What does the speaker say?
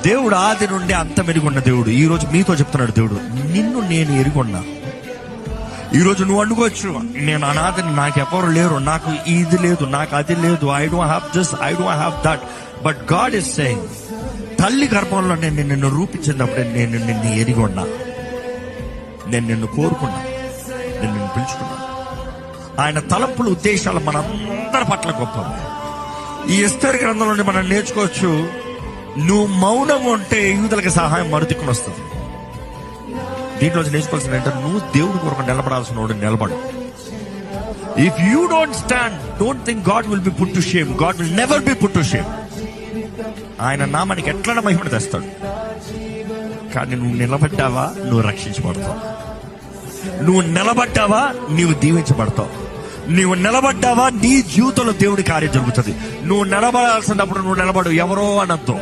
దేవుడు ఆది నుండి అంత మెరుగున్న దేవుడు. ఈ రోజు మీతో చెప్తున్నాడు దేవుడు, నిన్ను నేను ఎరుగున్నా. ఈరోజు నువ్వు అనుకోవచ్చు, నేను అనాథని, నాకు ఎవరు లేరు, నాకు ఇది లేదు, నాకు అది లేదు, I don't have this, I don't have that. But God is saying, తల్లి గర్భంలో నేను నిన్ను రూపించినప్పుడే నేను నిన్ను ఎరిగొన్నా, నేను నిన్ను కోరుకున్నా, నేను నిన్ను పిలుచుకున్నా. ఆయన తలంపులు, ఉద్దేశాలు మనందరి పట్ల గొప్పవి. ఈ ఎస్తేరు గ్రంథం నుండి మనం నేర్చుకోవచ్చు, నువ్వు మౌనంగా ఉంటే యూదులకి సహాయం మరుదిక్కుని వస్తుంది. దీంట్లో నేర్చుకోవాల్సిన ఏంటంటే, నువ్వు దేవుడి కొరకు నిలబడాల్సిన వాడు నిలబడు. If you don't stand, don't think God will be put to shame. God will never be put to shame. ఆయన నామానికి ఎట్లైనా మహిమను తెస్తాడు. కానీ నువ్వు నిలబడ్డావా, నువ్వు రక్షించబడతావు. నువ్వు నిలబడ్డావా, నీవు దీవించబడతావు. నువ్వు నిలబడ్డావా, నీ జీవితంలో దేవుడి కార్యం జరుగుతుంది. నువ్వు నిలబడాల్సినప్పుడు నువ్వు నిలబడు, ఎవరో అనొద్దు.